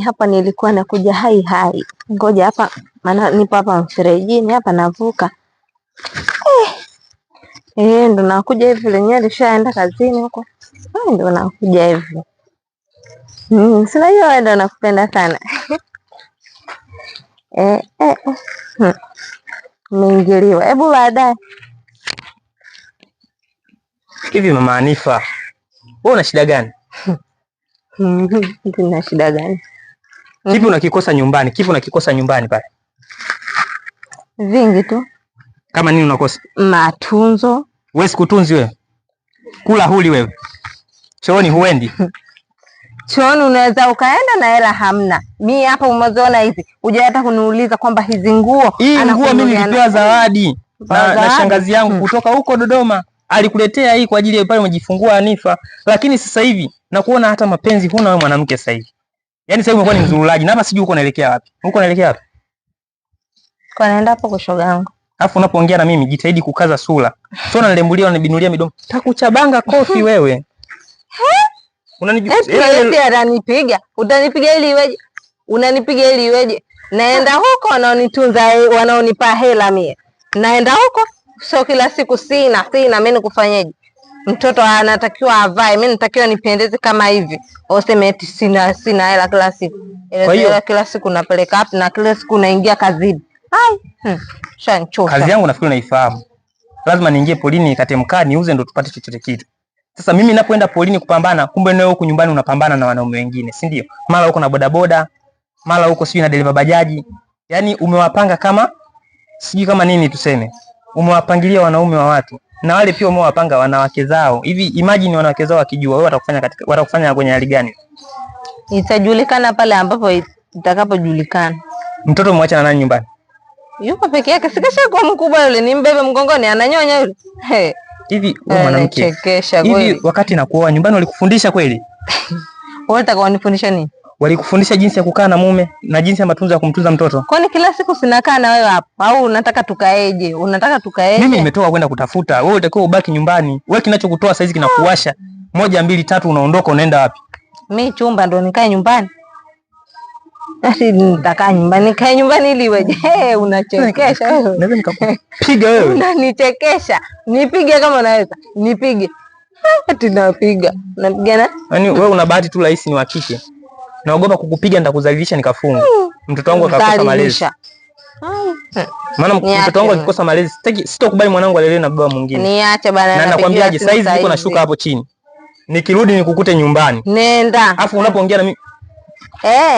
hapa nilikuwa nakuja hai hai. Ngoja hapa maana nipo hapa mferejini hapa navuka. Ndo nakuja hivi lenyewe lishaenda kazini huko. Ndo nakuja hivi. Sina hiyo ndo nakupenda sana. Niingiliwa. Hebu baadaye. Hivi Mama Hanifa, wewe una shida gani? Nina shida gani? Kipi unakikosa nyumbani? Kipi unakikosa nyumbani pale? Vingi tu. Kama nini unakosa? Matunzo. Wewe sikutunzi wewe. Kula huli wewe. Chooni huendi. Chooni unaweza ukaenda na hela hamna. Mimi hapa umeziona hizi. Huja hata kuniuliza kwamba hizi nguo nguo mimi nilipewa zawadi na shangazi yangu kutoka huko Dodoma. Alikuletea hii kwa ajili ya pale umejifungua Hanifa. Lakini sasa hivi nakuona hata mapenzi huna wewe mwanamke sasa hivi. Yaani sasa hivi umekuwa ni mzurulaji. Na hapa sijui uko unaelekea wapi. Uko unaelekea wapi? Kwa naenda hapo kwa shoga yangu. Alafu unapoongea na mimi jitahidi kukaza sura. Sio unanilembulia unanibinulia midomo. Takuchabanga kofi wewe. Unanijua? Utanipiga. Utanipiga ili iweje? Unanipiga ili iweje? Naenda huko wanaonitunza wanaonipa hela mie. Naenda huko sio kila siku sina mimi nikufanyaje? Mtoto anatakiwa avae, mimi natakiwa nipendeze kama hivi. Useme eti sina hela kila siku. Ile kila siku napeleka hapo na kila siku naingia kazini. Shanchoka. Kazi yangu nafikiri unaifahamu. Lazima niingie polini nikate mkaa niuze ndo tupate chochote kitu. Sasa mimi ninapoenda polini kupambana, kumbe nawe huko nyumbani unapambana na wanaume wengine, si ndio? Mara huko na bodaboda, mara huko sijui na dereva bajaji. Yaani umewapanga kama sijui kama nini tuseme. Umewapangilia wanaume wa watu. Na wale pia umewapanga wanawake zao. Hivi imagine wanawake zao wakijua wewe watakufanya kwenye hali gani? Itajulikana pale ambapo itakapojulikana. Mtoto mwacha na nani nyumbani? Yuko peke yake, sikisha kwa mkubwa yule, ni mbebe mgongoni ananyonya yule. Hivi wewe mwanamke. Hivi wakati nakuoa nyumbani walikufundisha kweli? Wewe utakao nifundisha nini? Walikufundisha jinsi ya kukaa na mume na jinsi ya matunzo ya kumtunza mtoto? Kwani kila siku sinakaa na wewe hapo? Au unataka tukaeje? Unataka tukaeje? Mimi nimetoka kwenda kutafuta. Wewe utakiwa ubaki nyumbani. Wewe kinachokutoa saizi kinakuwasha. 1 2 3 unaondoka unaenda wapi? Mimi chumba ndo nikae nyumbani. Basi nitakaa nyumbani, nikae nyumbani ili weje? Unachekesha wewe. Naweza nikakupiga wewe. Unanichekesha. Nipige kama unaweza. Nipige. Ati napiga. Napigana? Yaani wewe una bahati tu rahisi ni wa kike. Naogopa kukupiga nitakuzalilisha nikafunga. Mtoto wangu akakosa malezi. Maana mtoto wangu akikosa malezi, sitokubali mwanangu alelewe na baba mwingine. Niache bana. Na nakwambiaje, sasa hivi niko nashuka hapo chini. Nikirudi nikukute nyumbani. Nenda. Alafu unapoongea na mimi